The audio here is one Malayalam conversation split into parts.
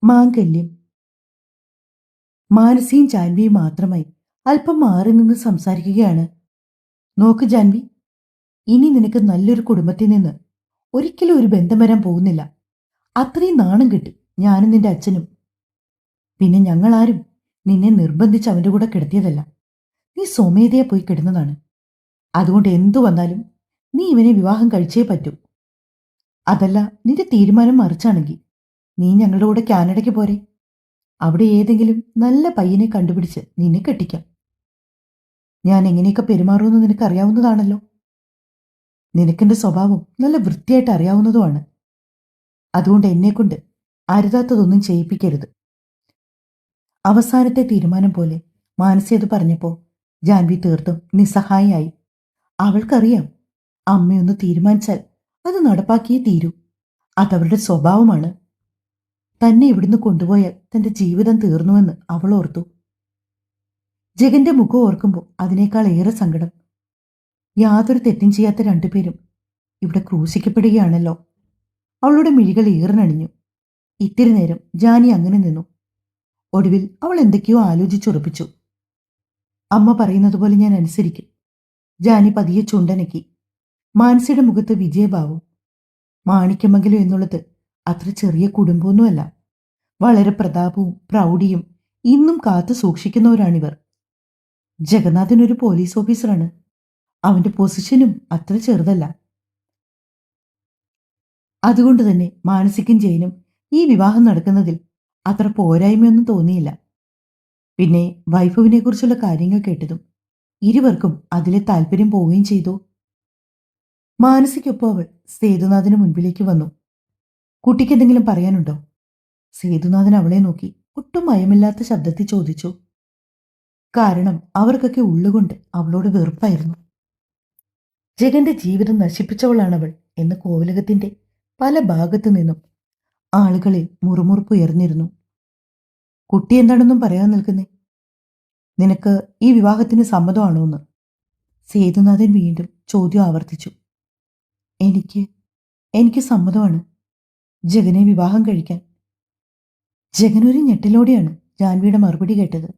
മാംഗല്യം. മാനസിയും ജാൻവിയും മാത്രമായി അല്പം മാറി നിന്ന് സംസാരിക്കുകയാണ്. നോക്ക് ജാൻവി, ഇനി നിനക്ക് നല്ലൊരു കുടുംബത്തിൽ നിന്ന് ഒരിക്കലും ഒരു ബന്ധം വരാൻ പോകുന്നില്ല. അത്രയും നാണം കിട്ടി ഞാനും നിന്റെ അച്ഛനും. പിന്നെ ഞങ്ങളാരും നിന്നെ നിർബന്ധിച്ച് അവന്റെ കൂടെ കിടത്തിയതല്ല. നീ സ്വമേധയാ പോയി കിടന്നതാണ്. അതുകൊണ്ട് എന്തു വന്നാലും നീ ഇവനെ വിവാഹം കഴിച്ചേ പറ്റൂ. അതല്ല നിന്റെ തീരുമാനം മറിച്ചാണെങ്കിൽ നീ ഞങ്ങളുടെ കൂടെ കാനഡയ്ക്ക് പോരെ. അവിടെ ഏതെങ്കിലും നല്ല പയ്യനെ കണ്ടുപിടിച്ച് നിന്നെ കെട്ടിക്കാം. ഞാൻ എങ്ങനെയൊക്കെ പെരുമാറുമെന്ന് നിനക്ക് അറിയാവുന്നതാണല്ലോ. നിനക്കെന്റെ സ്വഭാവം നല്ല വൃത്തിയായിട്ട് അറിയാവുന്നതുമാണ്. അതുകൊണ്ട് എന്നെക്കൊണ്ട് അരുതാത്തതൊന്നും ചെയ്യിപ്പിക്കരുത്. അവസാനത്തെ തീരുമാനം പോലെ മാനസി അത് പറഞ്ഞപ്പോൾ ജാൻവി തീർത്തും നിസ്സഹായിയായി. അവൾക്കറിയാം, അമ്മയൊന്ന് തീരുമാനിച്ചാൽ അത് നടപ്പാക്കിയേ തീരൂ. അതവരുടെ സ്വഭാവമാണ്. തന്നെ ഇവിടുന്ന് കൊണ്ടുപോയാൽ തന്റെ ജീവിതം തീർന്നുവെന്ന് അവൾ ഓർത്തു. ജഗന്റെ മുഖം ഓർക്കുമ്പോൾ അതിനേക്കാൾ ഏറെ സങ്കടം. യാതൊരു തെറ്റും ചെയ്യാത്ത രണ്ടുപേരും ഇവിടെ ക്രൂശിക്കപ്പെടുകയാണല്ലോ. അവളുടെ മിഴികൾ ഈറനണിഞ്ഞു. ഇത്തിരി നേരം ജാനി അങ്ങനെ നിന്നു. ഒടുവിൽ അവൾ എന്തൊക്കെയോ ആലോചിച്ചുറപ്പിച്ചു. അമ്മ പറയുന്നത് പോലെ ഞാൻ അനുസരിക്കും. ജാനി പതിയെ ചുണ്ടനക്കി. മാനസിയുടെ മുഖത്ത് വിജയഭാവം. മാണിക്യമംഗലം എന്നുള്ളത് അത്ര ചെറിയ കുടുംബമൊന്നുമല്ല. വളരെ പ്രതാപവും പ്രൗഢിയും ഇന്നും കാത്തു സൂക്ഷിക്കുന്നവരാണിവർ. ജഗന്നാഥൻ ഒരു പോലീസ് ഓഫീസറാണ്. അവന്റെ പൊസിഷനും അത്ര ചെറുതല്ല. അതുകൊണ്ട് തന്നെ മാനസിക്കും ജയനും ഈ വിവാഹം നടക്കുന്നതിൽ അത്ര പോരായ്മയൊന്നും തോന്നിയില്ല. പിന്നെ വൈഭവിനെ കുറിച്ചുള്ള കാര്യങ്ങൾ കേട്ടതും ഇരുവർക്കും അതിലെ താല്പര്യം പോവുകയും ചെയ്തു. മാനസിക്കൊപ്പം അവൾ സേതുനാഥന് മുൻപിലേക്ക് വന്നു. കുട്ടിക്ക് എന്തെങ്കിലും പറയാനുണ്ടോ? സേതുനാഥൻ അവളെ നോക്കി ഒട്ടും ഭയമില്ലാത്ത ശബ്ദത്തിൽ ചോദിച്ചു. കാരണം അവർക്കൊക്കെ ഉള്ളുകൊണ്ട് അവളോട് വെറുപ്പായിരുന്നു. ജഗന്റെ ജീവിതം നശിപ്പിച്ചവളാണവൾ എന്ന് കോവിലകത്തിന്റെ പല ഭാഗത്തു നിന്നും ആളുകളിൽ മുറുമുറുപ്പ് ഉയർന്നിരുന്നു. കുട്ടി എന്താണെന്നും പറയാൻ നിൽക്കുന്നേ? നിനക്ക് ഈ വിവാഹത്തിന് സമ്മതമാണോ എന്ന് സേതുനാഥൻ വീണ്ടും ചോദ്യം ആവർത്തിച്ചു. എനിക്ക് സമ്മതമാണ് ജഗനെ വിവാഹം കഴിക്കാൻ. ജഗനൊരു ഞെട്ടലോടെയാണ് ജാൻവിയുടെ മറുപടി കേട്ടത്.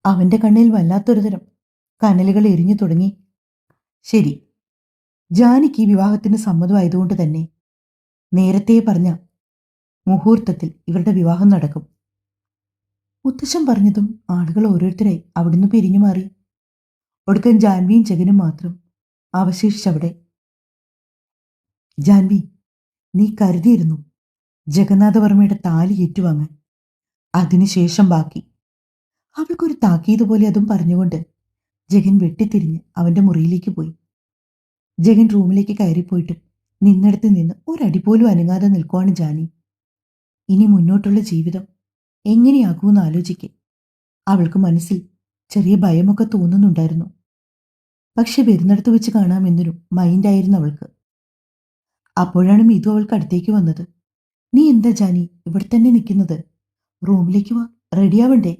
അവന്റെ കണ്ണിൽ വല്ലാത്തൊരു തരം കനലുകൾ എരിഞ്ഞു തുടങ്ങി. ശരി, ജാനിക്ക് ഈ വിവാഹത്തിന് സമ്മതമായതുകൊണ്ട് തന്നെ നേരത്തെ പറഞ്ഞ മുഹൂർത്തത്തിൽ ഇവരുടെ വിവാഹം നടക്കും. മുത്തശ്ശൻ പറഞ്ഞതും ആളുകൾ ഓരോരുത്തരായി അവിടുന്ന് പിരിഞ്ഞു മാറി. ഒടുക്കം ജാൻവിയും ജഗനും മാത്രം അവശേഷിച്ചവിടെ. ജാൻവി, നീ കരുതിയിരുന്നു ജഗന്നാഥവർമ്മയുടെ താലി ഏറ്റുവാങ്ങാൻ. അതിനുശേഷം ബാക്കി. അവൾക്കൊരു താക്കീത് പോലെ അതും പറഞ്ഞുകൊണ്ട് ജഗൻ വെട്ടിത്തിരിഞ്ഞ് അവന്റെ മുറിയിലേക്ക് പോയി. ജഗൻ റൂമിലേക്ക് കയറിപ്പോയിട്ടും നിന്നിടത്ത് നിന്ന് ഒരടി പോലും അനങ്ങാതെ നിൽക്കുവാണ് ജാനി. ഇനി മുന്നോട്ടുള്ള ജീവിതം എങ്ങനെയാകുമെന്ന് ആലോചിക്കെ അവൾക്ക് മനസ്സിൽ ചെറിയ ഭയമൊക്കെ തോന്നുന്നുണ്ടായിരുന്നു. പക്ഷെ വരുന്നിടത്ത് വെച്ച് കാണാമെന്നൊരു മൈൻഡായിരുന്നു അവൾക്ക്. അപ്പോഴാണ് മിതു അവൾക്ക് അടുത്തേക്ക് വന്നത്. നീ എന്താ ജാനി ഇവിടെ തന്നെ നിൽക്കുന്നത്? റൂമിലേക്ക് വാ, റെഡിയാവണ്ടേ?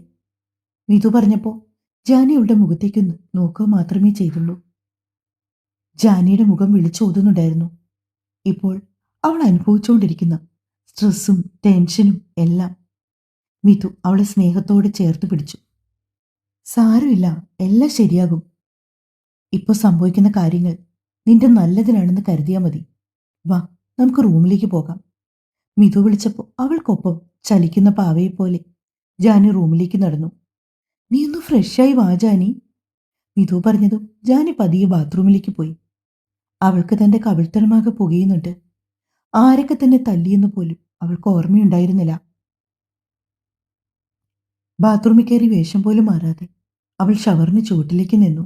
മിതു പറഞ്ഞപ്പോ ജാനി അവളുടെ മുഖത്തേക്കൊന്ന് നോക്കുക മാത്രമേ ചെയ്തുള്ളൂ. ജാനിയുടെ മുഖം വിളിച്ചോതുന്നുണ്ടായിരുന്നു. ഇപ്പോൾ അവൾ അനുഭവിച്ചുകൊണ്ടിരിക്കുന്ന സ്ട്രെസ്സും ടെൻഷനും എല്ലാം. മിതു അവളെ സ്നേഹത്തോടെ ചേർത്ത് പിടിച്ചു. സാരമില്ല, എല്ലാം ശരിയാകും. ഇപ്പോൾ സംഭവിക്കുന്ന കാര്യങ്ങൾ നിന്റെ നല്ലതിനാണെന്ന് കരുതിയാൽ മതി. വാ, നമുക്ക് റൂമിലേക്ക് പോകാം. മിതു വിളിച്ചപ്പോൾ അവൾക്കൊപ്പം ചലിക്കുന്ന പാവയെപ്പോലെ ജാനി റൂമിലേക്ക് നടന്നു. നീ ഒന്ന് ഫ്രഷായി വാ ജാനി. മിതു പറഞ്ഞതും ജാനി പതിയെ ബാത്റൂമിലേക്ക് പോയി. അവൾക്ക് തന്റെ കവിൾത്തരമാകെ പുകയുന്നുണ്ട്. ആരൊക്കെ തന്നെ തല്ലിയെന്ന് പോലും അവൾക്ക് ഓർമ്മയുണ്ടായിരുന്നില്ല. ബാത്റൂമിൽ കയറി വേഷം പോലും മാറാതെ അവൾ ഷവറിന് ചുവട്ടിലേക്ക് നിന്നു.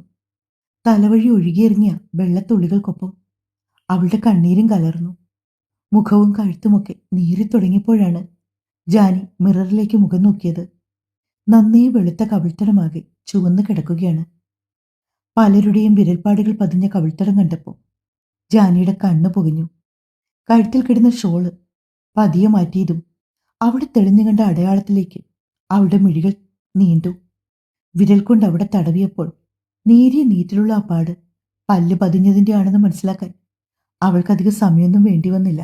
തലവഴി ഒഴുകിയിറങ്ങിയ വെള്ളത്തുള്ളികൾക്കൊപ്പം അവളുടെ കണ്ണീരും കലർന്നു. മുഖവും കഴുത്തുമൊക്കെ നീറിത്തുടങ്ങിയപ്പോഴാണ് ജാനി മിററിലേക്ക് മുഖം നോക്കിയത്. നന്നേ വെളുത്ത കവിൾത്തടമാകെ ചുവന്നു കിടക്കുകയാണ്. പലരുടെയും വിരൽപ്പാടുകൾ പതിഞ്ഞ കവിൾത്തടം കണ്ടപ്പോൾ ജാനിയുടെ കണ്ണ് പുകഞ്ഞു. കഴുത്തിൽ കിടന്ന ഷോള് പതിയെ മാറ്റിയതും അവിടെ തെളിഞ്ഞു കണ്ട അടയാളത്തിലേക്ക് അവളുടെ മിഴികൾ നീണ്ടു. വിരൽ കൊണ്ട് അവിടെ തടവിയപ്പോൾ നേരിയ നീറ്റിലുള്ള ആ പാട് പല്ല് പതിഞ്ഞതിൻ്റെ ആണെന്ന് മനസ്സിലാക്കാൻ അവൾക്കധികം സമയമൊന്നും വേണ്ടി വന്നില്ല.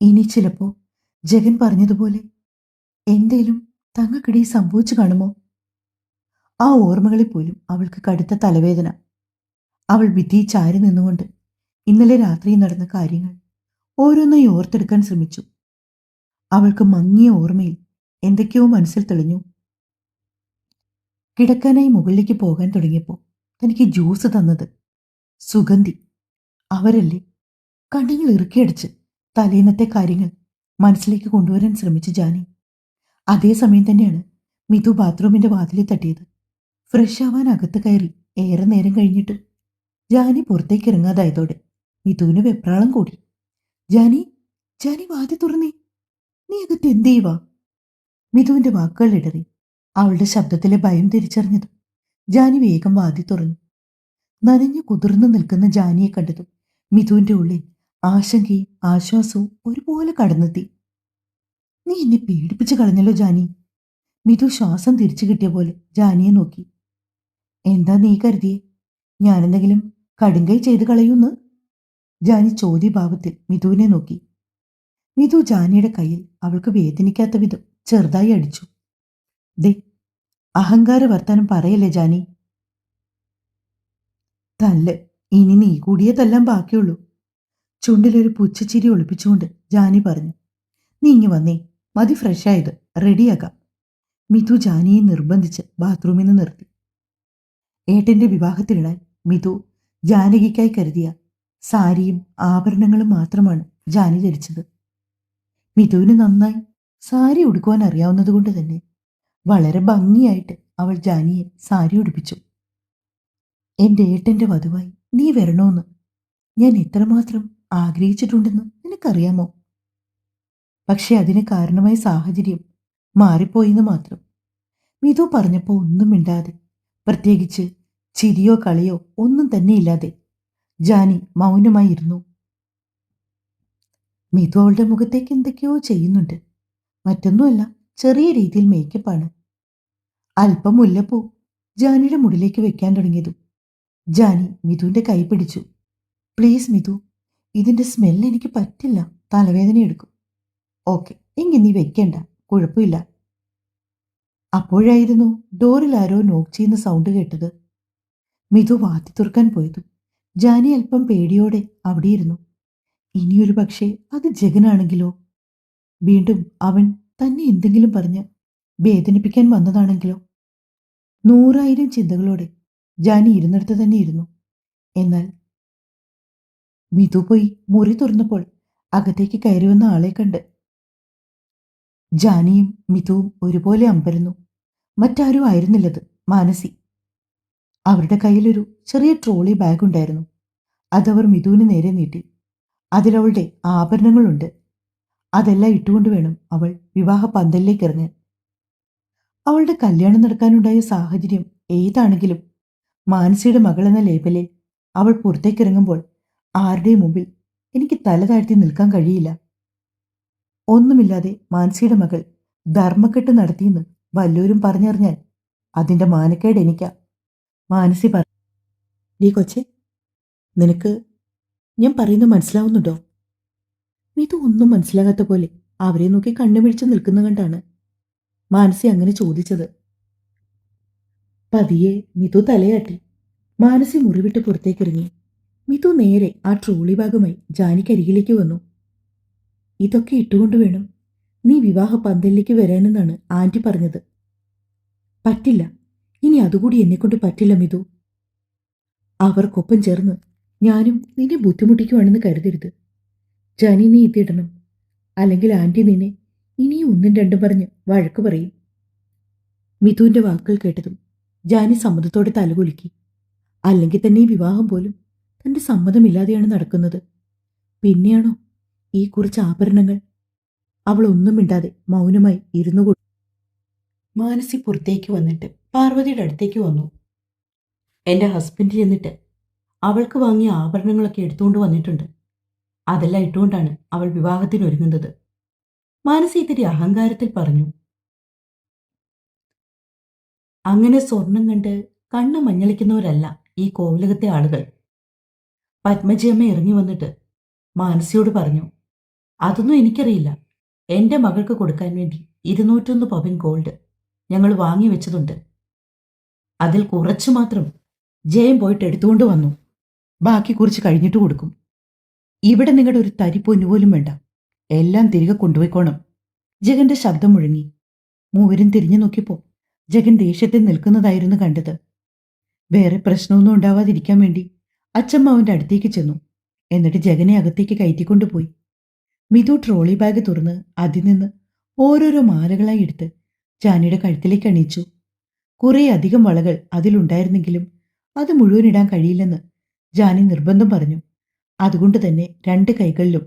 ഇനി ചിലപ്പോ ജഗൻ പറഞ്ഞതുപോലെ എന്തേലും തങ്ങൾക്കിടയിൽ സംഭവിച്ചു കാണുമോ? ആ ഓർമ്മകളിൽ പോലും അവൾക്ക് കടുത്ത തലവേദന. അവൾ ഭിത്തിയിൽ ചാരി നിന്നുകൊണ്ട് ഇന്നലെ രാത്രി നടന്ന കാര്യങ്ങൾ ഓരോന്നായി ഓർത്തെടുക്കാൻ ശ്രമിച്ചു. അവൾക്ക് മങ്ങിയ ഓർമ്മയിൽ എന്തൊക്കെയോ മനസ്സിൽ തെളിഞ്ഞു. കിടക്കാനായി മുകളിലേക്ക് പോകാൻ തുടങ്ങിയപ്പോൾ തനിക്ക് ജ്യൂസ് തന്നത് സുഗന്ധി അവരല്ലേ? കണ്ണുകൾ ഇറുക്കിയടിച്ച് തലേന്നത്തെ കാര്യങ്ങൾ മനസ്സിലേക്ക് കൊണ്ടുവരാൻ ശ്രമിച്ചു ജാനി. അതേസമയം തന്നെയാണ് മിതു ബാത്റൂമിന്റെ വാതിലിൽ തട്ടിയത്. ഫ്രഷ് ആവാൻ അകത്ത് കയറി ഏറെ നേരം കഴിഞ്ഞിട്ട് ജാനി പുറത്തേക്ക് ഇറങ്ങാതായതോടെ മിതുവിന് വെപ്രാളം കൂടി. ജാനി, ജാനി വാതിൽ തുറന്നേ, നീ അകത്ത് എന്ത് ചെയ്യുവാ? മിതുവിന്റെ വാക്കുകൾ ഇടറി. അവളുടെ ശബ്ദത്തിലെ ഭയം തിരിച്ചറിഞ്ഞതും ജാനി വേഗം വാതിൽ തുറന്നു. നനഞ്ഞു കുതിർന്നു നിൽക്കുന്ന ജാനിയെ കണ്ടതും മിതുവിന്റെ ഉള്ളിൽ ആശങ്കയും ആശ്വാസവും ഒരുപോലെ കടന്നെത്തി. നീ എന്നെ പേടിപ്പിച്ചു കളഞ്ഞല്ലോ ജാനി. മിതു ശ്വാസം തിരിച്ചു കിട്ടിയ പോലെ ജാനിയെ നോക്കി. എന്താ നീ കരുതിയേ ഞാനെന്തെങ്കിലും കടുങ്കൈ ചെയ്ത് കളയൂന്ന്? ജാനി ചോദ്യഭാവത്തിൽ മിതുവിനെ നോക്കി. മിതു ജാനിയുടെ കയ്യിൽ അവൾക്ക് വേദനിക്കാത്ത വിധം ചെറുതായി അടിച്ചു. ദേ, അഹങ്കാര വർത്താനം പറയല്ലേ ജാനി. തല്ല് ഇനി നീ കൂടിയേ തല്ലാൻ ബാക്കിയുള്ളൂ. ചുണ്ടിലൊരു പുച്ഛച്ചിരി ഒളിപ്പിച്ചുകൊണ്ട് ജാനി പറഞ്ഞു. നീ ഇങ്ങ് വന്നേ, മതി ഫ്രഷായത്, റെഡിയാക്കാം. മിതു ജാനിയെ നിർബന്ധിച്ച് ബാത്റൂമിൽ നിന്ന് നിർത്തി. ഏട്ടന്റെ വിവാഹത്തിനിടാൻ മിതു ജാനകിക്കായി കരുതിയ സാരിയും ആഭരണങ്ങളും മാത്രമാണ് ജാനി ധരിച്ചത്. മിതുവിന് നന്നായി സാരി ഉടുക്കുവാൻ അറിയാവുന്നതുകൊണ്ട് തന്നെ വളരെ ഭംഗിയായിട്ട് അവൾ ജാനിയെ സാരി ഉടുപ്പിച്ചു. എന്റെ ഏട്ടന്റെ വധുവായി നീ വരണോന്ന് ഞാൻ എത്രമാത്രം ആഗ്രഹിച്ചിട്ടുണ്ടെന്ന് നിനക്കറിയാമോ? പക്ഷെ അതിന് കാരണമായ സാഹചര്യം മാറിപ്പോയിന്ന് മാത്രം. മിതു പറഞ്ഞപ്പോൾ ഒന്നും മിണ്ടാതെ, പ്രത്യേകിച്ച് ചിരിയോ കളിയോ ഒന്നും തന്നെ ഇല്ലാതെ ജാനി മൗനമായിരുന്നു. മിതു അവളുടെ മുഖത്തേക്ക് എന്തൊക്കെയോ ചെയ്യുന്നുണ്ട്. മറ്റൊന്നുമല്ല, ചെറിയ രീതിയിൽ മേക്കപ്പാണ്. അല്പം മുല്ലപ്പൂ ജാനിയുടെ മുടിലേക്ക് വെക്കാൻ തുടങ്ങിയതും ജാനി മിതുവിന്റെ കൈ പിടിച്ചു. പ്ലീസ് മിതു, ഇതിന്റെ സ്മെല്ല് എനിക്ക് പറ്റില്ല, തലവേദന എടുക്കും. ഓക്കെ, എങ്കിൽ നീ വെക്കണ്ട, കുഴപ്പമില്ല. അപ്പോഴായിരുന്നു ഡോറിൽ ആരോ നോക്ക് ചെയ്യുന്ന സൗണ്ട് കേട്ടത്. മിതു വാതി തുറക്കാൻ പോയതും ജാനി അല്പം പേടിയോടെ അവിടെയിരുന്നു. ഇനിയൊരു പക്ഷേ അത് ജഗനാണെങ്കിലോ? വീണ്ടും അവൻ തന്നെ എന്തെങ്കിലും പറഞ്ഞ് വേദനിപ്പിക്കാൻ വന്നതാണെങ്കിലോ? 100,000 ചിന്തകളോടെ ജാനി ഇരുന്നിടത്ത് തന്നെ ഇരുന്നു. എന്നാൽ മിതു പോയി മുറി തുറന്നപ്പോൾ അകത്തേക്ക് കയറി വന്ന ആളെ കണ്ട് ജാനിയും മിതുവും ഒരുപോലെ അമ്പരന്നു. മറ്റാരും ആയിരുന്നില്ലത്, മാനസി. അവരുടെ കയ്യിലൊരു ചെറിയ ട്രോളി ബാഗ് ഉണ്ടായിരുന്നു. അതവർ മിതുവിന് നേരെ നീട്ടി. അതിലവളുടെ ആഭരണങ്ങളുണ്ട്. അതെല്ലാം ഇട്ടുകൊണ്ട് വേണം അവൾ വിവാഹ പന്തലിലേക്ക് ഇറങ്ങാൻ. അവളുടെ കല്യാണം നടക്കാനുണ്ടായ സാഹചര്യം ഏതാണെങ്കിലും മാനസിയുടെ മകളെന്ന ലേബലിൽ അവൾ പുറത്തേക്കിറങ്ങുമ്പോൾ ആരുടെയും മുമ്പിൽ എനിക്ക് തല താഴ്ത്തി നിൽക്കാൻ കഴിയില്ല. ഒന്നുമില്ലാതെ മാനസിയുടെ മകൾ ധർമ്മക്കെട്ട് നടത്തിയെന്ന് വല്ലവരും പറഞ്ഞറിഞ്ഞാൽ അതിന്റെ മാനക്കേട് എനിക്കാ. മാനസി പറ നീ കൊച്ചെ, നിനക്ക് ഞാൻ പറയുന്നത് മനസ്സിലാവുന്നുണ്ടോ? മിതു ഒന്നും മനസ്സിലാകാത്ത പോലെ അവരെ നോക്കി കണ്ണുമിഴിച്ച് നിൽക്കുന്ന കണ്ടാണ് മാനസി അങ്ങനെ ചോദിച്ചത്. പതിയെ മിതു തലയാട്ടി. മാനസി മുറിവിട്ട് പുറത്തേക്കിറങ്ങി. മിതു നേരെ ആ ട്രോളി ബാഗുമായി ജാനിക്കരികിലേക്ക് വന്നു. ഇതൊക്കെ ഇട്ടുകൊണ്ട് വേണം നീ വിവാഹ പന്തലിലേക്ക് വരാനെന്നാണ് ആന്റി പറഞ്ഞത്. പറ്റില്ല, ഇനി അതുകൂടി എന്നെക്കൊണ്ട് പറ്റില്ല മിതു. അവർക്കൊപ്പം ചേർന്ന് ഞാനും നിന്നെ ബുദ്ധിമുട്ടിക്കുവാണെന്ന് കരുതരുത്. ജാനി, നീ ഇതിടണം, അല്ലെങ്കിൽ ആന്റി നിന്നെ ഇനിയും ഒന്നും രണ്ടും പറഞ്ഞ് വഴക്ക് പറയും. മിതുവിന്റെ വാക്കുകൾ കേട്ടതും ജാനി സമ്മതത്തോടെ തലകുലുക്കി. അല്ലെങ്കിൽ തന്നെ ഈ വിവാഹം പോലും തന്റെ സമ്മതമില്ലാതെയാണ് നടക്കുന്നത്. പിന്നെയാണോ ഈ കുറച്ച് ആഭരണങ്ങൾ? അവൾ ഒന്നും മിണ്ടാതെ മൗനമായി ഇരുന്നു കൊടുത്തു. മാനസി പുറത്തേക്ക് വന്നിട്ട് പാർവതിയുടെ അടുത്തേക്ക് വന്നു. എന്റെ ഹസ്ബൻഡ് ചെന്നിട്ട് അവൾക്ക് വാങ്ങിയ ആഭരണങ്ങളൊക്കെ എടുത്തുകൊണ്ട് വന്നിട്ടുണ്ട്. അതെല്ലാം ഇട്ടുകൊണ്ടാണ് അവൾ വിവാഹത്തിനൊരുങ്ങുന്നത്. മാനസി ഇത്തിരി അഹങ്കാരത്തിൽ പറഞ്ഞു. അങ്ങനെ സ്വർണം കണ്ട് കണ്ണ് മഞ്ഞളിക്കുന്നവരല്ല ഈ കോവിലകത്തെ ആളുകൾ. പത്മജിയമ്മ ഇറങ്ങി വന്നിട്ട് മാനസിയോട് പറഞ്ഞു. അതൊന്നും എനിക്കറിയില്ല, എന്റെ മകൾക്ക് കൊടുക്കാൻ വേണ്ടി 201 പവൻ ഗോൾഡ് ഞങ്ങൾ വാങ്ങി വെച്ചതുണ്ട്. അതിൽ കുറച്ചു മാത്രം ജയം പോയിട്ട് എടുത്തുകൊണ്ട് വന്നു. ബാക്കി കുറിച്ച് കഴിഞ്ഞിട്ട് കൊടുക്കും. ഇവിടെ നിങ്ങളുടെ ഒരു തരി പൊന്നുപോലും വേണ്ട. എല്ലാം തിരികെ കൊണ്ടുപോയിക്കോണം. ജഗന്റെ ശബ്ദം മുഴങ്ങി. മൂവരും തിരിഞ്ഞു നോക്കിയപ്പോ ജഗൻ ദേഷ്യത്തിൽ നിൽക്കുന്നതായിരുന്നു കണ്ടത്. വേറെ പ്രശ്നമൊന്നും ഉണ്ടാവാതിരിക്കാൻ വേണ്ടി അച്ചമ്മ അവന്റെ അടുത്തേക്ക് ചെന്നു. എന്നിട്ട് ജഗനെ അകത്തേക്ക് കയറ്റിക്കൊണ്ടുപോയി. മിതു ട്രോളി ബാഗ് തുറന്ന് അതിൽ നിന്ന് ഓരോരോ മാലകളായി എടുത്ത് ജാനിയുടെ കഴുത്തിലേക്ക് അണിയിച്ചു. കുറേ അധികം വളകൾ അതിലുണ്ടായിരുന്നെങ്കിലും അത് മുഴുവൻ ഇടാൻ കഴിയില്ലെന്ന് ജാനി നിർബന്ധം പറഞ്ഞു. അതുകൊണ്ട് തന്നെ 2 കൈകളിലും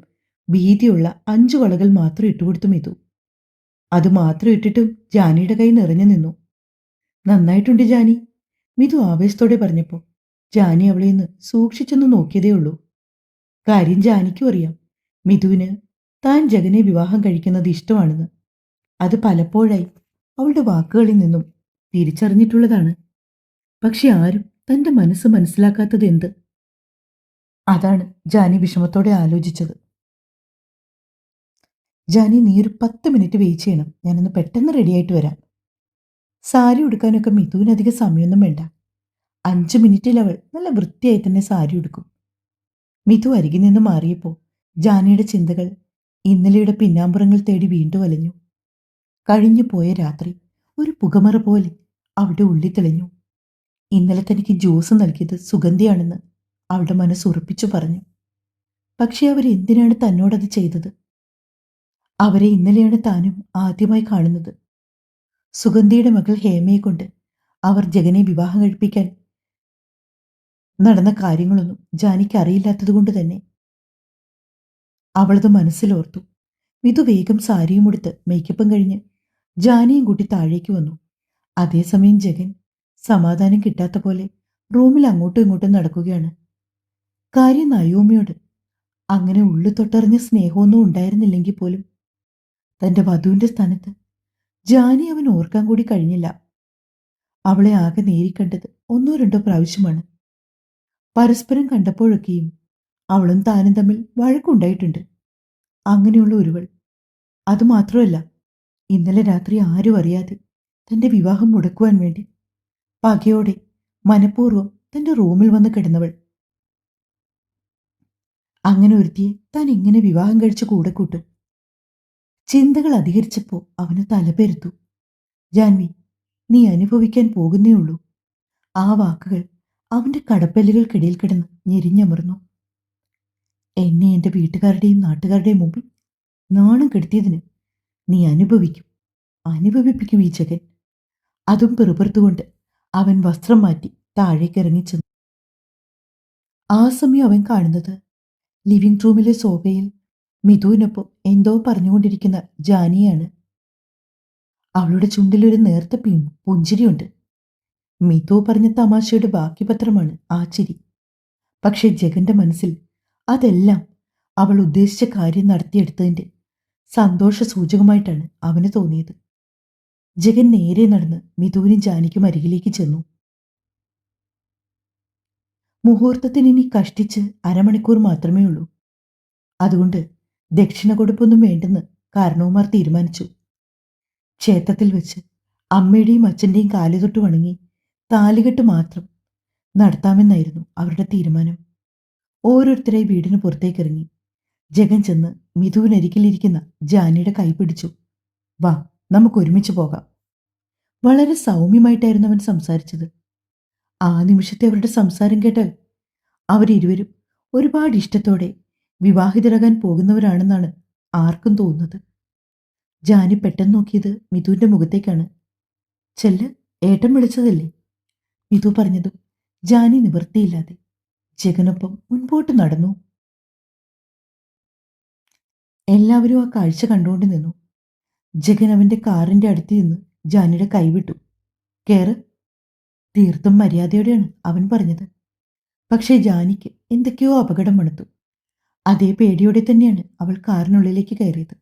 വീതിയുള്ള 5 വളകൾ മാത്രം ഇട്ടുകൊടുത്തു മിതു. അത് മാത്രം ഇട്ടിട്ടും ജാനിയുടെ കൈ നിറഞ്ഞു നിന്നു. നന്നായിട്ടുണ്ട് ജാനി, മിതു ആവേശത്തോടെ പറഞ്ഞപ്പോ ജാനി അവളെ നിന്ന് സൂക്ഷിച്ചൊന്ന് നോക്കിയതേയുള്ളൂ. കാര്യം ജാനിക്കും അറിയാം, മിതുവിന് താൻ ജഗനെ വിവാഹം കഴിക്കുന്നത് ഇഷ്ടമാണെന്ന്. അത് പലപ്പോഴായി അവളുടെ വാക്കുകളിൽ നിന്നും തിരിച്ചറിഞ്ഞിട്ടുള്ളതാണ്. പക്ഷെ ആരും തന്റെ മനസ്സ് മനസ്സിലാക്കാത്തത് എന്ത്? അതാണ് ജാനി വിഷമത്തോടെ ആലോചിച്ചത്. ജാനി, നീ ഒരു 10 മിനിറ്റ് വെയിറ്റ് ചെയ്യണം. ഞാനൊന്ന് പെട്ടെന്ന് റെഡിയായിട്ട് വരാം. സാരി ഉടുക്കാനൊക്കെ മിതുവിനധികം സമയമൊന്നും വേണ്ട. 5 മിനിറ്റിൽ അവൾ നല്ല വൃത്തിയായി തന്നെ സാരി ഉടുക്കും. മിതു അരികിൽ നിന്ന് മാറിയപ്പോൾ ജാനിയുടെ ചിന്തകൾ ഇന്നലെയുടെ പിന്നാമ്പുറങ്ങൾ തേടി വീണ്ടും അലഞ്ഞു. കഴിഞ്ഞു പോയ രാത്രി ഒരു പുകമറ പോലെ അവളുടെ ഉള്ളിൽ തെളിഞ്ഞു. ഇന്നലെ തനിക്ക് ജ്യൂസ് നൽകിയത് സുഗന്ധിയാണെന്ന് അവളുടെ മനസ്സ് ഉറപ്പിച്ചു പറഞ്ഞു. പക്ഷെ അവരെന്തിനാണ് തന്നോടത് ചെയ്തത്? അവരെ ഇന്നലെയാണ് താനും ആദ്യമായി കാണുന്നത്. സുഗന്ധിയുടെ മകൾ ഹേമയെ കൊണ്ട് അവർ ജഗനെ വിവാഹം കഴിപ്പിക്കാൻ നടന്ന കാര്യങ്ങളൊന്നും ജാനിക്ക് അറിയില്ലാത്തതുകൊണ്ട് തന്നെ അവളത് മനസ്സിലോർത്തു. മിതു വേഗം സാരിയും ഉടുത്ത് മേക്കപ്പും കഴിഞ്ഞ് ജാനിയും കൂട്ടി താഴേക്ക് വന്നു. അതേസമയം ജഗൻ സമാധാനം കിട്ടാത്ത പോലെ റൂമിൽ അങ്ങോട്ടും ഇങ്ങോട്ടും നടക്കുകയാണ്. കാര്യം നയോമിയോട് അങ്ങനെ ഉള്ളു തൊട്ടറിഞ്ഞ സ്നേഹമൊന്നും ഉണ്ടായിരുന്നില്ലെങ്കിൽ പോലും തന്റെ വധുവിന്റെ സ്ഥാനത്ത് ജാനി അവൻ ഓർക്കാൻ കൂടി കഴിഞ്ഞില്ല. അവളെ ആകെ നേരിക്കണ്ടത് 1-2 പ്രാവശ്യമാണ്. പരസ്പരം കണ്ടപ്പോഴൊക്കെയും അവളും താനും തമ്മിൽ വഴക്കുണ്ടായിട്ടുണ്ട്. അങ്ങനെയുള്ള ഒരുവൾ, അതുമാത്രമല്ല, ഇന്നലെ രാത്രി ആരും അറിയാതെ തന്റെ വിവാഹം മുടക്കുവാൻ വേണ്ടി പകയോടെ മനഃപൂർവ്വം തന്റെ റൂമിൽ വന്ന് കിടന്നവൾ. അങ്ങനെ ഒരുത്തിയെ താൻ എങ്ങനെ വിവാഹം കഴിച്ച് കൂടെ കൂട്ടും? ചിന്തകൾ അധികരിച്ചപ്പോ അവന് തലപെരുത്തു. ജാൻവി, നീ അനുഭവിക്കാൻ പോകുന്നേയുള്ളൂ. ആ വാക്കുകൾ അവന്റെ കടപ്പല്ലുകൾക്കിടയിൽ കിടന്ന് ഞെരിഞ്ഞമർന്നു. എന്നെ എന്റെ വീട്ടുകാരുടെയും നാട്ടുകാരുടെയും മുമ്പിൽ നാണം കെടുത്തിയതിന് നീ അനുഭവിക്കും, അനുഭവിപ്പിക്കും ഈ ജഗൻ. അതും പെറുപെറുത്തുകൊണ്ട് അവൻ വസ്ത്രം മാറ്റി താഴേക്ക് ഇറങ്ങിച്ചെന്നു. ആ സമയം അവൻ കാണുന്നത് ലിവിംഗ് റൂമിലെ സോഫയിൽ മിഥുവിനൊപ്പം എന്തോ പറഞ്ഞുകൊണ്ടിരിക്കുന്ന ജാനിയാണ്. അവളുടെ ചുണ്ടിലൊരു നേർത്ത പുഞ്ചിരിയുണ്ട്. മിഥു പറഞ്ഞ തമാശയുടെ ബാക്കി പത്രമാണ് ആ ചിരി. പക്ഷെ ജഗന്റെ മനസ്സിൽ അതെല്ലാം അവൾ ഉദ്ദേശിച്ച കാര്യം നടത്തിയെടുത്തതിന്റെ സന്തോഷ സൂചകമായിട്ടാണ് അവന് തോന്നിയത്. ജഗൻ നേരെ നടന്ന് മിഥുവിനും ജാനിക്കും അരികിലേക്ക് ചെന്നു. മുഹൂർത്തത്തിന് ഇനി കഷ്ടിച്ച് 1/2 മണിക്കൂർ മാത്രമേ ഉള്ളൂ. അതുകൊണ്ട് ദക്ഷിണ കൊടുപ്പൊന്നും വേണ്ടെന്ന് കാരണവന്മാർ തീരുമാനിച്ചു. ക്ഷേത്രത്തിൽ വെച്ച് അമ്മയുടെയും അച്ഛൻ്റെയും കാലുതൊട്ട് വണങ്ങി താലികെട്ട് മാത്രം നടത്താമെന്നായിരുന്നു അവരുടെ തീരുമാനം. ഓരോരുത്തരായി വീടിന് പുറത്തേക്കിറങ്ങി. ജഗൻ ചെന്ന് മിഥുവിനരികിലിരിക്കുന്ന ജാനിയുടെ കൈ പിടിച്ചു. വാ, നമുക്ക് ഒരുമിച്ച് പോകാം. വളരെ സൗമ്യമായിട്ടായിരുന്നു അവൻ സംസാരിച്ചത്. ആ നിമിഷത്തെ അവരുടെ സംസാരം കേട്ടാൽ അവരിരുവരും ഒരുപാട് ഇഷ്ടത്തോടെ വിവാഹിതരാകാൻ പോകുന്നവരാണെന്നാണ് ആർക്കും തോന്നുന്നത്. ജാനി പെട്ടെന്ന് നോക്കിയത് മിഥുവിന്റെ മുഖത്തേക്കാണ്. ചെല്ല്, ഏട്ടൻ വിളിച്ചതല്ലേ? മിഥു പറഞ്ഞതും ജാനി നിവൃത്തിയില്ലാതെ ജഗനൊപ്പം മുൻപോട്ട് നടന്നു. എല്ലാവരും ആ കാഴ്ച കണ്ടുകൊണ്ട് നിന്നു. ജഗൻ അവന്റെ കാറിന്റെ അടുത്ത് നിന്ന് ജാനിയുടെ കൈവിട്ടു. കേറ്. തീർത്തും മര്യാദയോടെയാണ് അവൻ പറഞ്ഞത്. പക്ഷേ ജാനിക്ക് എന്തൊക്കെയോ അപകടം മണത്തു. അതേ പേടിയോടെ തന്നെയാണ് അവൾ കാറിനുള്ളിലേക്ക് കയറിയത്.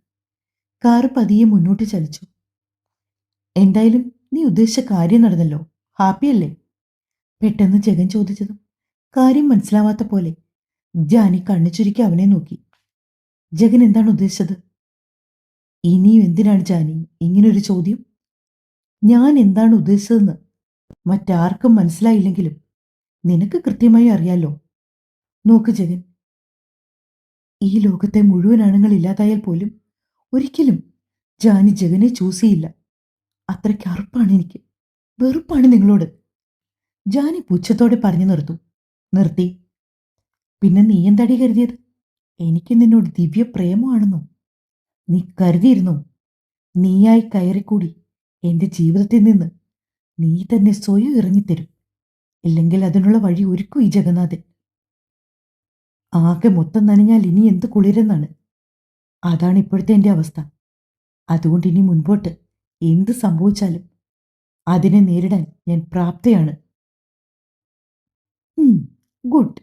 കാറ് പതിയെ മുന്നോട്ട് ചലിച്ചു. എന്തായാലും നീ ഉദ്ദേശിച്ച കാര്യം നടന്നല്ലോ, ഹാപ്പിയല്ലേ? പെട്ടെന്ന് ജഗൻ ചോദിച്ചതും കാര്യം മനസ്സിലാവാത്ത പോലെ ജാനി കണ്ണു ചുരുക്കി അവനെ നോക്കി. ജഗൻ എന്താണ് ഉദ്ദേശിച്ചത്? ഇനിയും എന്തിനാണ് ജാനി ഇങ്ങനൊരു ചോദ്യം? ഞാൻ എന്താണ് ഉദ്ദേശിച്ചതെന്ന് മറ്റാർക്കും മനസ്സിലായില്ലെങ്കിലും നിനക്ക് കൃത്യമായി അറിയാലോ. നോക്ക് ജഗൻ, ഈ ലോകത്തെ മുഴുവൻ ആണുങ്ങൾ ഇല്ലാതായാൽ പോലും ഒരിക്കലും ജാനി ജഗനെ ചൂസ് ചെയ്യില്ല. അത്രയ്ക്ക് അറപ്പാണ് എനിക്ക്. വെറുപ്പാണ് നിങ്ങളോട്. ജാനി പുച്ഛത്തോടെ പറഞ്ഞു നിർത്തി. പിന്നെ നീ എന്താടി കരുതിയത്? എനിക്ക് നിന്നോട് ദിവ്യ പ്രേമമാണെന്നോ? നീ കരുതിയിരുന്നോ നീയായി കയറിക്കൂടി എന്റെ ജീവിതത്തിൽ നിന്ന് നീ തന്നെ സ്വയം ഇറങ്ങിത്തരും? ഇല്ലെങ്കിൽ അതിനുള്ള വഴി ഒരുക്കൂ ഈ ജഗന്നാഥൻ. ആകെ മൊത്തം നനഞ്ഞാൽ ഇനി എന്ത് കുളിരെന്നാണ്. അതാണ് ഇപ്പോഴത്തെ എന്റെ അവസ്ഥ. അതുകൊണ്ട് ഇനി മുൻപോട്ട് എന്ത് സംഭവിച്ചാലും അതിനെ നേരിടാൻ ഞാൻ പ്രാപ്തയാണ്. ഗുഡ്.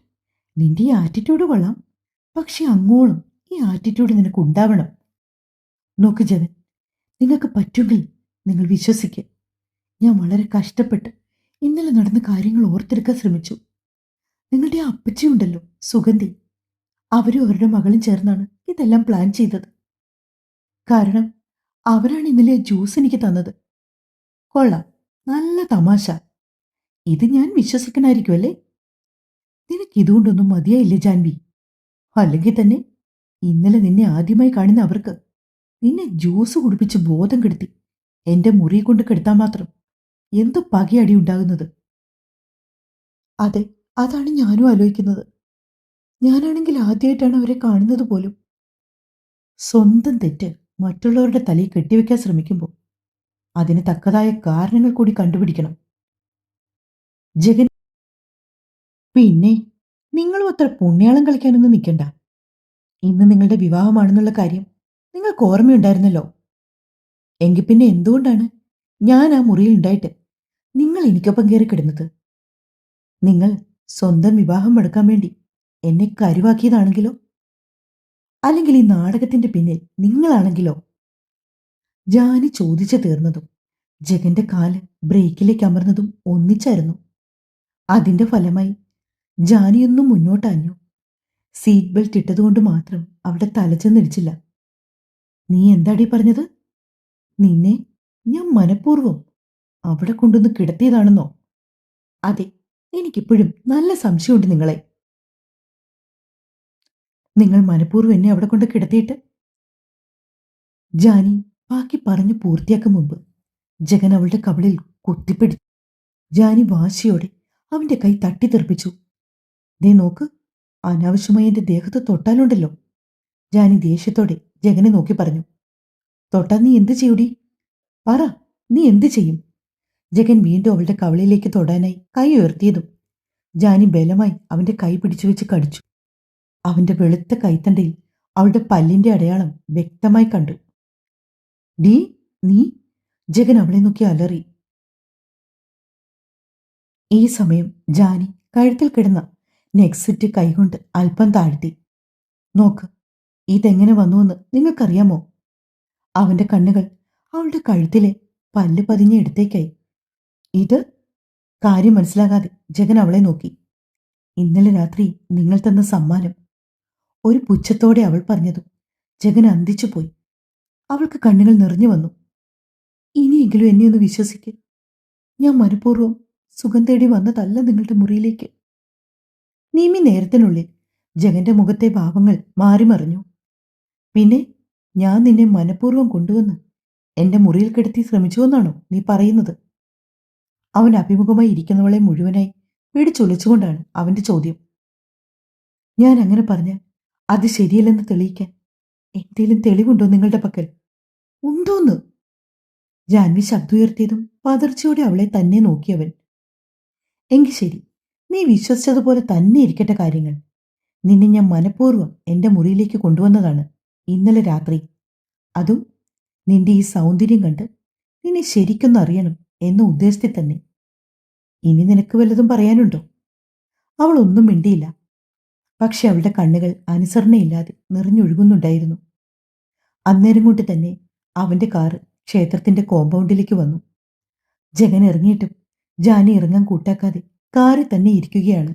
നിന്റെ ഈ ആറ്റിറ്റ്യൂഡ് കൊള്ളാം. പക്ഷെ അങ്ങോളം ഈ ആറ്റിറ്റ്യൂഡ് നിനക്ക് ഉണ്ടാവണം. നോക്ക് ജഗൻ, നിങ്ങൾക്ക് പറ്റുമെങ്കിൽ നിങ്ങൾ വിശ്വസിക്കുക. ഞാൻ വളരെ കഷ്ടപ്പെട്ട് ഇന്നലെ നടന്ന കാര്യങ്ങൾ ഓർത്തെടുക്കാൻ ശ്രമിച്ചു. നിങ്ങളുടെ ആ അപ്പച്ചിയുണ്ടല്ലോ, സുഗന്ധി, അവരും അവരുടെ മകളും ചേർന്നാണ് ഇതെല്ലാം പ്ലാൻ ചെയ്തത്. കാരണം അവരാണ് ഇന്നലെ ജ്യൂസ് എനിക്ക് തന്നത്. കൊള്ളാം, നല്ല തമാശ. ഇത് ഞാൻ വിശ്വസിക്കണമായിരിക്കും അല്ലേ? നിനക്ക് ഇതുകൊണ്ടൊന്നും മതിയായില്ലേ ജാൻവി? അല്ലെങ്കിൽ തന്നെ ഇന്നലെ നിന്നെ ആദ്യമായി കാണുന്ന അവർക്ക് നിന്നെ ജ്യൂസ് കുടിപ്പിച്ച് ബോധം കെടുത്തി എന്റെ മുറി കൊണ്ട് കെടുത്താൻ മാത്രം എന്തു പകയടി ഉണ്ടാകുന്നത്? അതെ, അതാണ് ഞാനും ആലോചിക്കുന്നത്. ഞാനാണെങ്കിൽ ആദ്യമായിട്ടാണ് അവരെ കാണുന്നത് പോലും. സ്വന്തം തെറ്റ് മറ്റുള്ളവരുടെ തലയിൽ കെട്ടിവെക്കാൻ ശ്രമിക്കുമ്പോൾ അതിന് തക്കതായ കാരണങ്ങൾ കൂടി കണ്ടുപിടിക്കണം. ജഗൻ, പിന്നെ നിങ്ങളും അത്ര പുണ്യാളം കളിക്കാനൊന്നും നിൽക്കണ്ട. ഇന്ന് നിങ്ങളുടെ വിവാഹമാണെന്നുള്ള കാര്യം നിങ്ങൾക്ക് ഓർമ്മയുണ്ടായിരുന്നല്ലോ. എങ്കിൽ പിന്നെ എന്തുകൊണ്ടാണ് ഞാൻ ആ മുറിയിൽ ഉണ്ടായിട്ട് നിങ്ങൾ എനിക്കൊപ്പം കയറി കിടന്നത്? നിങ്ങൾ സ്വന്തം വിവാഹം മുടക്കാൻ വേണ്ടി എന്നെ കരുവാക്കിയതാണെങ്കിലോ? അല്ലെങ്കിൽ ഈ നാടകത്തിന്റെ പിന്നിൽ നിങ്ങളാണെങ്കിലോ? ജാനി ചോദിച്ചു തീർന്നതും ജഗന്റെ കാല് ബ്രേക്കിലേക്ക് അമർന്നതും ഒന്നിച്ചായിരുന്നു. അതിന്റെ ഫലമായി ജാനിയൊന്നും മുന്നോട്ടഞ്ഞു. സീറ്റ് ബെൽറ്റ് ഇട്ടതുകൊണ്ട് മാത്രം അവിടെ തലച്ചെന്നിടിച്ചില്ല. നീ എന്താടി പറഞ്ഞത്? നിന്നെ ഞാൻ മനഃപൂർവ്വം അവിടെ കൊണ്ടുവന്ന് കിടത്തിയതാണെന്നോ? അതെ, എനിക്കിപ്പോഴും നല്ല സംശയമുണ്ട് നിങ്ങളെ. നിങ്ങൾ മനഃപൂർവ്വം എന്നെ അവിടെ കൊണ്ട് കിടത്തിയിട്ട്? ജാനി ബാക്കി പറഞ്ഞു പൂർത്തിയാക്കും മുമ്പ് ജഗൻ അവളുടെ കവിളിൽ കുത്തിപ്പിടിച്ചു. ജാനി വാശിയോടെ അവന്റെ കൈ തട്ടിത്തെറിപ്പിച്ചു. ദേ നോക്ക്, അനാവശ്യമായി എന്റെ ദേഹത്ത് തൊട്ടാലുണ്ടല്ലോ. ജാനി ദേഷ്യത്തോടെ ജഗനെ നോക്കി പറഞ്ഞു. തൊട്ടാ നീ എന്ത് ചെയ്യൂടി? പറ, നീ എന്ത് ചെയ്യും? ജഗൻ വീണ്ടും അവളുടെ കവളിലേക്ക് തൊടാനായി കൈ ഉയർത്തിയതും ജാനി ബലമായി അവന്റെ കൈ പിടിച്ചു വെച്ച് കടിച്ചു. അവന്റെ വെളുത്ത കൈത്തണ്ടയിൽ അവളുടെ പല്ലിന്റെ അടയാളം വ്യക്തമായി കണ്ടു. ഡീ, നീ? ജഗൻ അവളെ നോക്കി അലറി. ഈ സമയം ജാനി കഴുത്തിൽ കിടന്ന നെക്സിറ്റ് കൈകൊണ്ട് അല്പം താഴ്ത്തി. നോക്ക്, ഇതെങ്ങനെ വന്നുവെന്ന് നിങ്ങൾക്കറിയാമോ? അവന്റെ കണ്ണുകൾ അവളുടെ കഴുത്തിലെ പല്ല് പതിഞ്ഞ ഇടത്തേക്കായി. ഇത്? കാര്യം മനസ്സിലാകാതെ ജഗൻ അവളെ നോക്കി. ഇന്നലെ രാത്രി നിങ്ങൾ തന്ന സമ്മാനം. ഒരു പുച്ഛത്തോടെ അവൾ പറഞ്ഞതും ജഗൻ അന്തിച്ചുപോയി. അവൾക്ക് കണ്ണുകൾ നിറഞ്ഞു വന്നു. ഇനിയെങ്കിലും എന്നെ ഒന്ന് വിശ്വസിക്ക്. ഞാൻ മനഃപൂർവ്വം സുഖം തേടി വന്നതല്ല നിങ്ങളുടെ മുറിയിലേക്ക്. നിമി നേരത്തിനുള്ളിൽ ജഗന്റെ മുഖത്തെ ഭാവങ്ങൾ മാറിമറിഞ്ഞു. പിന്നെ ഞാൻ നിന്നെ മനഃപൂർവ്വം കൊണ്ടുവന്ന് എന്റെ മുറിയിൽ കിടത്തി ശ്രമിച്ചുവെന്നാണോ നീ പറയുന്നത്? അവൻ അഭിമുഖമായി ഇരിക്കുന്നവളെ മുഴുവനായി പിടിച്ചൊളിച്ചുകൊണ്ടാണ് അവന്റെ ചോദ്യം. ഞാൻ അങ്ങനെ പറഞ്ഞാൽ അത് ശരിയല്ലെന്ന് തെളിയിക്കാൻ എന്തേലും തെളിവുണ്ടോ നിങ്ങളുടെ പക്കൽ? ഉണ്ടോന്ന്? ജാൻവി ശബ്ദമുയർത്തിയതും പതർച്ചയോടെ അവളെ തന്നെ നോക്കിയവൻ. എങ്കിൽ ശരി, നീ വിശ്വസിച്ചതുപോലെ തന്നെ ഇരിക്കട്ടെ കാര്യങ്ങൾ. നിന്നെ ഞാൻ മനഃപൂർവ്വം എന്റെ മുറിയിലേക്ക് കൊണ്ടുവന്നതാണ് ഇന്നലെ രാത്രി. അതും നിന്റെ ഈ സൗന്ദര്യം കണ്ട് നിന്നെ ശരിക്കൊന്നും അറിയണം എന്ന ഉദ്ദേശത്തിൽ തന്നെ. ഇനി നിനക്ക് വല്ലതും പറയാനുണ്ടോ? അവൾ ഒന്നും മിണ്ടിയില്ല. പക്ഷെ അവളുടെ കണ്ണുകൾ അനുസരണയില്ലാതെ നിറഞ്ഞൊഴുകുന്നുണ്ടായിരുന്നു. അന്നേരം കൊണ്ട് തന്നെ അവന്റെ കാറ് ക്ഷേത്രത്തിന്റെ കോമ്പൗണ്ടിലേക്ക് വന്നു. ജഗൻ ഇറങ്ങിയിട്ടും ജാനി ഇറങ്ങാൻ കൂട്ടാക്കാതെ കാറിൽ തന്നെ ഇരിക്കുകയാണ്.